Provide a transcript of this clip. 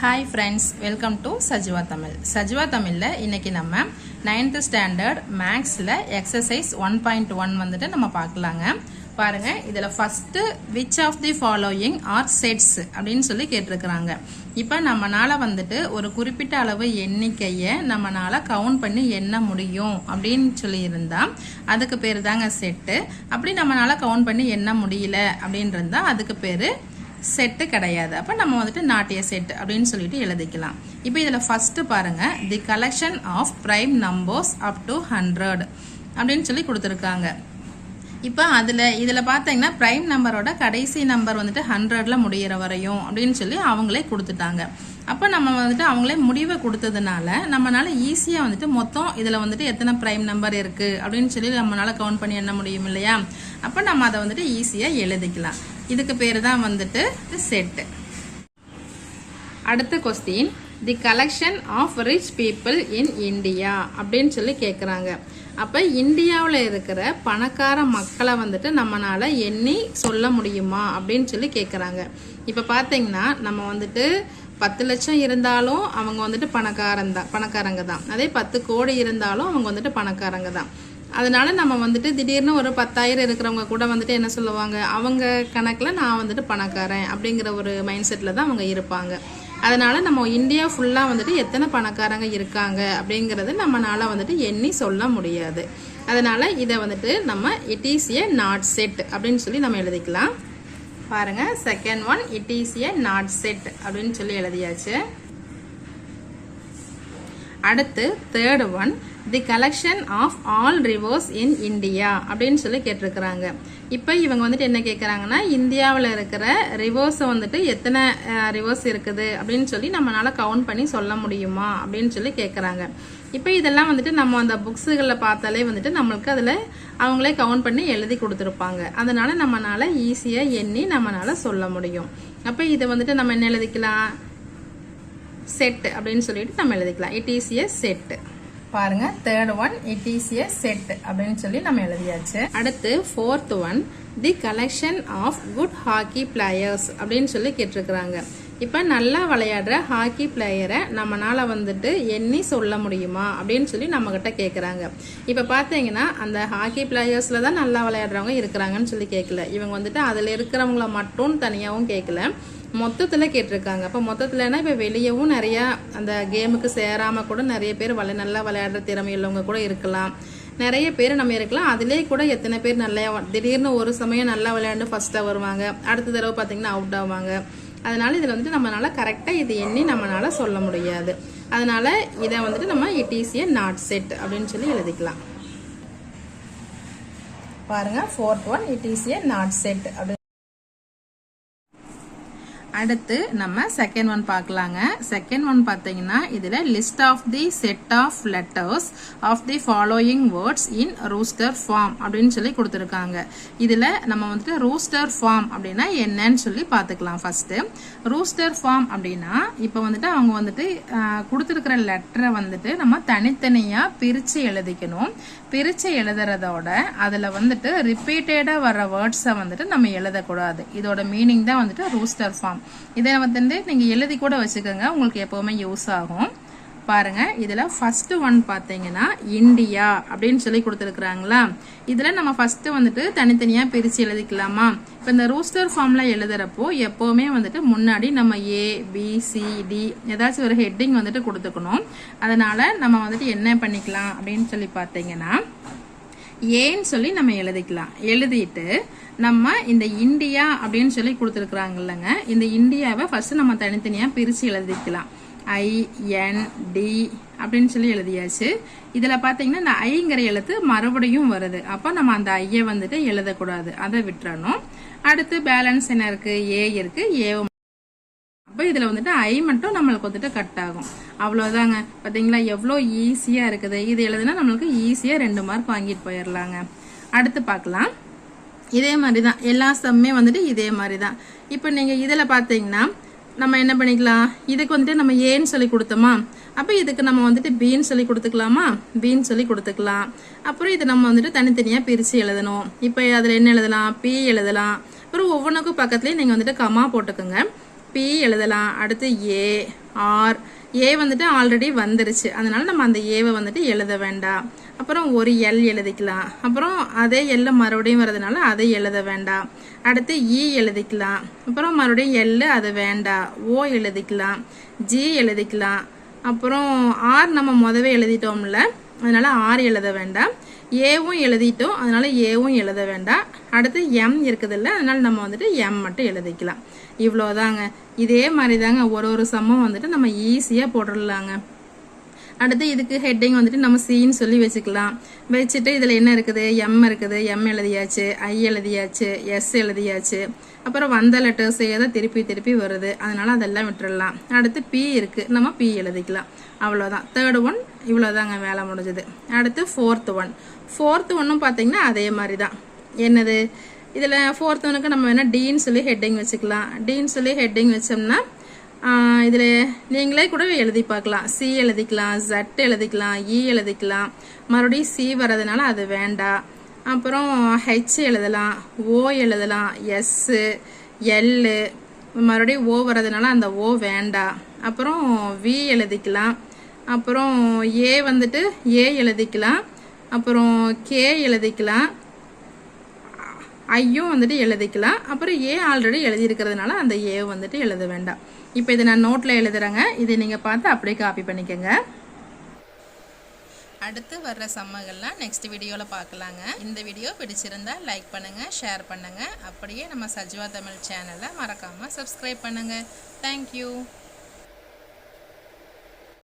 Hi friends, welcome to Sajva Tamil. Sajva Tamil la இன்னைக்கு நம்ம 9th standard mathsல exercise 1.1 வந்துட்டு நம்ம பார்க்கலாங்க. பாருங்க இதுல first which of the following are sets அப்படினு சொல்லி கேட்டிருக்காங்க. இப்போ நம்மனால வந்துட்டு ஒரு குறிப்பிட்ட அளவு எண்ணிக்கையை நம்மனால கவுண்ட் பண்ணி எண்ண முடியும் அப்படினு சொல்லி இருந்தா அதுக்கு பேரு தாங்க செட். அப்படி நம்மனால கவுண்ட் பண்ணி எண்ண முடியல அப்படினு இருந்தா அதுக்கு பேரு செட் கிடையாது. அப்ப நம்ம வந்துட்டு நாட் எ செட் அப்படினு சொல்லிட்டு எழுதிக்கலாம். இப்போ இதுல ஃபர்ஸ்ட் பாருங்க the collection of prime numbers up to 100 அப்படினு சொல்லி கொடுத்திருக்காங்க. இப்போ இதுல பாத்தீங்கன்னா பிரைம் நம்பரோட கடைசி நம்பர் வந்துட்டு 100ல முடியற வரையும் அப்படினு சொல்லி அவங்களே கொடுத்துட்டாங்க. அப்ப நம்ம வந்துட்டு அவங்களே முடிவை கொடுத்ததுனால நம்மனால ஈஸியா வந்துட்டு மொத்தம் இதுல வந்துட்டு எத்தனை பிரைம் நம்பர் இருக்கு அப்படின்னு சொல்லி நம்மனால கவுண்ட் பண்ணி எண்ண முடியும் இல்லையா? அப்ப நம்ம அதை வந்துட்டு ஈஸியா எழுதிக்கலாம். இதுக்கு பேரு தான் வந்துட்டு செட். அடுத்த question the collection of rich people in India அப்படின்னு சொல்லி கேட்குறாங்க. அப்போ இந்தியாவில் இருக்கிற பணக்கார மக்களை வந்துட்டு நம்மளால எண்ணி சொல்ல முடியுமா அப்படின்னு சொல்லி கேட்குறாங்க. இப்போ பார்த்தீங்கன்னா நம்ம வந்துட்டு 10 லட்சம் இருந்தாலும் அவங்க வந்துட்டு பணக்காரங்க தான். அதே 10 கோடி இருந்தாலும் அவங்க வந்துட்டு பணக்காரங்க தான். அதனால நம்ம வந்துட்டு திடீர்னு ஒரு 10,000 இருக்கிறவங்க கூட வந்துட்டு என்ன சொல்லுவாங்க, அவங்க கணக்கில் நான் வந்துட்டு பணக்காரன் அப்படிங்கிற ஒரு மைண்ட் செட்டில் தான் அவங்க இருப்பாங்க. அதனால நம்ம இந்தியா ஃபுல்லாக வந்துட்டு எத்தனை பணக்காரங்க இருக்காங்க அப்படிங்கிறது நம்மளால வந்துட்டு எண்ணி சொல்ல முடியாது. அதனால இதை வந்துட்டு நம்ம it is a not set அப்படின்னு சொல்லி நம்ம எழுதிக்கலாம். பாருங்க second one it is a not set அப்படின்னு சொல்லி எழுதியாச்சு. அடுத்து third one the collection of all rivers in India அப்படின்னு சொல்லி கேட்டிருக்கிறாங்க. இப்போ இவங்க வந்துட்டு என்ன கேட்குறாங்கன்னா இந்தியாவில் இருக்கிற ரிவர்ஸை வந்துட்டு எத்தனை ரிவர்ஸ் இருக்குது அப்படின்னு சொல்லி நம்மளால கவுண்ட் பண்ணி சொல்ல முடியுமா அப்படின்னு சொல்லி கேட்குறாங்க. இப்போ இதெல்லாம் வந்துட்டு நம்ம அந்த புக்ஸுகளில் பார்த்தாலே வந்துட்டு நம்மளுக்கு அதில் அவங்களே கவுண்ட் பண்ணி எழுதி கொடுத்துருப்பாங்க. அதனால நம்மளால ஈஸியாக எண்ணி நம்மளால சொல்ல முடியும். அப்போ இதை வந்துட்டு நம்ம என்ன எழுதிக்கலாம், செட் அப்படின்னு சொல்லிட்டு நம்ம எழுதிக்கலாம். It is a set. பாருங்க third one it is a set அப்படின்னு சொல்லி நம்ம எழுதியாச்சு. அடுத்து fourth one the collection of good hockey players அப்படின்னு சொல்லி கேட்டிருக்கிறாங்க. இப்போ நல்லா விளையாடுற ஹாக்கி பிளேயரை நம்மளால வந்துட்டு எண்ணி சொல்ல முடியுமா அப்படின்னு சொல்லி நம்ம கிட்ட கேட்குறாங்க. இப்போ பார்த்தீங்கன்னா அந்த ஹாக்கி பிளேயர்ஸ்ல தான் நல்லா விளையாடுறவங்க இருக்கிறாங்கன்னு சொல்லி கேட்கல. இவங்க வந்துட்டு அதில் இருக்கிறவங்கள மட்டும் தனியாகவும் கேட்கல, மொத்தத்தில் கேட்டிருக்காங்க. அப்போ மொத்தத்தில்னா இப்போ வெளியவும் நிறையா அந்த கேமுக்கு சேராமல் கூட நிறைய பேர் நல்லா விளையாடுற திறமை உள்ளவங்க கூட இருக்கலாம், நிறைய பேர் நம்ம இருக்கலாம். அதிலே கூட எத்தனை பேர் நல்லா திடீர்னு ஒரு சமயம் நல்லா விளையாண்டு ஃபர்ஸ்ட்டாக வருவாங்க, அடுத்த தடவை பார்த்தீங்கன்னா அவுட் ஆவாங்க. அதனால இதில் வந்துட்டு நம்மளால கரெக்டாக இது எண்ணி நம்மளால சொல்ல முடியாது. அதனால இதை வந்துட்டு நம்ம it is a not set அப்படின்னு சொல்லி எழுதிக்கலாம். பாருங்க fourth one it is a not set அப்படி. அடுத்து நம்ம செகண்ட் ஒன் பார்க்கலாங்க. செகண்ட் ஒன் பார்த்தீங்கன்னா இதுல list of the set of letters of the following words in roster form அப்படின்னு சொல்லி கொடுத்துருக்காங்க. இதுல நம்ம வந்துட்டு ரூஸ்டர் ஃபார்ம் அப்படின்னா என்னன்னு சொல்லி பார்த்துக்கலாம். ஃபர்ஸ்ட் ரூஸ்டர் ஃபார்ம் அப்படின்னா இப்போ வந்துட்டு அவங்க வந்துட்டு கொடுத்துருக்கிற லெட்டரை வந்துட்டு நம்ம தனித்தனியா பிரிச்சு எழுதிக்கணும். பிரிச்சு எழுதுறதோட அதுல வந்துட்டு ரிப்பீட்டடா வர்ற வேர்ட்ஸை வந்துட்டு நம்ம எழுதக்கூடாது. இதோட மீனிங் தான் வந்துட்டு ரூஸ்டர் ஃபார்ம். இதை வந்துட்டு நீங்க எழுதி கூட வச்சுக்கோங்க, உங்களுக்கு எப்பவுமே யூஸ் ஆகும். பாருங்க இதுல ஃபர்ஸ்ட் ஒன் பாத்தீங்கன்னா இந்தியா அப்படின்னு சொல்லி கொடுத்துருக்காங்களா. இதுல நம்ம ஃபர்ஸ்ட் வந்துட்டு தனித்தனியா பிரிச்சு எழுதிக்கலாமா. இப்ப இந்த ரூஸ்டர் ஃபார்ம்ல எழுதுறப்போ எப்பவுமே வந்துட்டு முன்னாடி நம்ம ABCD ஏதாச்சும் ஒரு ஹெட்டிங் வந்துட்டு கொடுத்துக்கணும். அதனால நம்ம வந்துட்டு என்ன பண்ணிக்கலாம் அப்படின்னு சொல்லி பாத்தீங்கன்னா ஏன்னு சொல்லி நம்ம எழுதிக்கலாம். எழுதிட்டு நம்ம இந்த இந்தியா அப்படின்னு சொல்லி கொடுத்துருக்குறாங்கல்லங்க, இந்த இந்தியாவை ஃபர்ஸ்ட் நம்ம தனித்தனியா பிரிச்சு எழுதிக்கலாம். IND அப்படின்னு சொல்லி எழுதியாச்சு. இதுல பாத்தீங்கன்னா இந்த ஐங்கிற எழுத்து மறுபடியும் வருது. அப்ப நம்ம அந்த ஐய வந்துட்டு எழுதக்கூடாது, அதை விட்டுறணும். அடுத்து பேலன்ஸ் என்ன இருக்கு, ஏ இருக்கு, ஏவும். அப்ப இதுல வந்துட்டு ஐ மட்டும் நம்மளுக்கு வந்துட்டு கட் ஆகும். அவ்வளவுதாங்க. பாத்தீங்களா எவ்வளவு ஈஸியா இருக்குது. இது எழுதுனா நம்மளுக்கு ஈஸியா 2 மார்க் வாங்கிட்டு போயிடலாங்க. அடுத்து பார்க்கலாம். இதே மாதிரிதான் எல்லா சம்மே வந்துட்டு இதே மாதிரிதான். இப்ப நீங்க இதுல பாத்தீங்கன்னா நம்ம என்ன பண்ணிக்கலாம், இதுக்கு வந்துட்டு நம்ம ஏன்னு சொல்லி கொடுத்தோமா, அப்ப இதுக்கு நம்ம வந்துட்டு பீன்னு சொல்லி கொடுத்துக்கலாமா, பீன்னு சொல்லி கொடுத்துக்கலாம். அப்புறம் இது நம்ம வந்துட்டு தனித்தனியா பிரிச்சு எழுதணும். இப்ப அதுல என்ன எழுதலாம், பி எழுதலாம். அப்புறம் ஒவ்வொன்றுக்கும் பக்கத்துலயே நீங்க வந்துட்டு கமா போட்டுக்கோங்க. பி எழுதலாம், அடுத்து ஏ, ஆர். ஏ வந்துட்டு ஆல்ரெடி வந்துருச்சு, அதனால நம்ம அந்த ஏவை வந்துட்டு எழுத வேண்டாம். அப்புறம் ஒரு எல் எழுதிக்கலாம். அப்புறம் அதே எல்ல மறுபடியும் வரதுனால அதை எழுத வேண்டாம். அடுத்து இ எழுதிக்கலாம். அப்புறம் மறுபடியும் எல், அது வேண்டாம். ஓ எழுதிக்கலாம். ஜி எழுதிக்கலாம். அப்புறம் ஆர் நம்ம முதவே எழுதிட்டோம்ல, அதனால ஆர் எழுத வேண்டாம். ஏவும் எழுதிட்டோம், அதனால ஏவும் எழுத வேண்டாம். அடுத்து எம் இருக்குதுல்ல, அதனால நம்ம வந்துட்டு எம் மட்டும் எழுதிக்கலாம். இவ்வளோதாங்க. இதே மாதிரி தாங்க ஒரு சம்மும் வந்துட்டு நம்ம ஈஸியாக போட்டுடலாங்க. அடுத்து இதுக்கு ஹெட்டிங் வந்துட்டு நம்ம சின்னு சொல்லி வச்சுக்கலாம். வச்சுட்டு இதில் என்ன இருக்குது, எம் இருக்குது, எம் எழுதியாச்சு, ஐ எழுதியாச்சு, எஸ் எழுதியாச்சு. அப்புறம் வந்த லெட்டர்ஸே தான் திருப்பி வருது, அதனால அதெல்லாம் விட்டுடலாம். அடுத்து பி இருக்கு, நம்ம பி எழுதிக்கலாம். அவ்வளோதான். தேர்ட் ஒன் இவ்வளோதாங்க, வேலை முடிஞ்சது. அடுத்து ஃபோர்த் ஒன்னும் பார்த்தீங்கன்னா அதே மாதிரி தான். என்னது, இதில் ஃபோர்த் ஒனுக்கு நம்ம வேணால் டின்னு சொல்லி ஹெட்டிங் வச்சுக்கலாம். டின்னு சொல்லி ஹெட்டிங் வச்சோம்னா இதில் நீங்களே கூட எழுதி பார்க்கலாம். சி எழுதிக்கலாம், ஜட் எழுதிக்கலாம், இ எழுதிக்கலாம். மறுபடியும் சி வர்றதுனால அது வேண்டாம். அப்புறம் ஹெச் எழுதலாம், ஓ எழுதலாம், எஸ்ஸு, எல்லு. மறுபடியும் ஓ வர்றதுனால அந்த ஓ வேண்டாம். அப்புறம் வி எழுதிக்கலாம். அப்புறம் ஏ வந்துட்டு ஏ எழுதிக்கலாம். அப்புறம் கே எழுதிக்கலாம், ஐயும் வந்துட்டு எழுதிக்கலாம். அப்புறம் ஏ ஆல்ரெடி எழுதியிருக்கிறதுனால அந்த ஏ வந்துட்டு எழுத வேண்டாம். இப்போ இதை நான் நோட்டில் எழுதுறேங்க, இதை நீங்கள் பார்த்து அப்படியே காப்பி பண்ணிக்கோங்க. அடுத்து வர்ற சம்மகள்லாம் நெக்ஸ்ட் வீடியோவில் பார்க்கலாங்க. இந்த வீடியோ பிடிச்சிருந்தா லைக் பண்ணுங்கள், ஷேர் பண்ணுங்கள். அப்படியே நம்ம சஜ்வா தமிழ் சேனலை மறக்காமல் சப்ஸ்கிரைப் பண்ணுங்கள். தேங்க்யூ.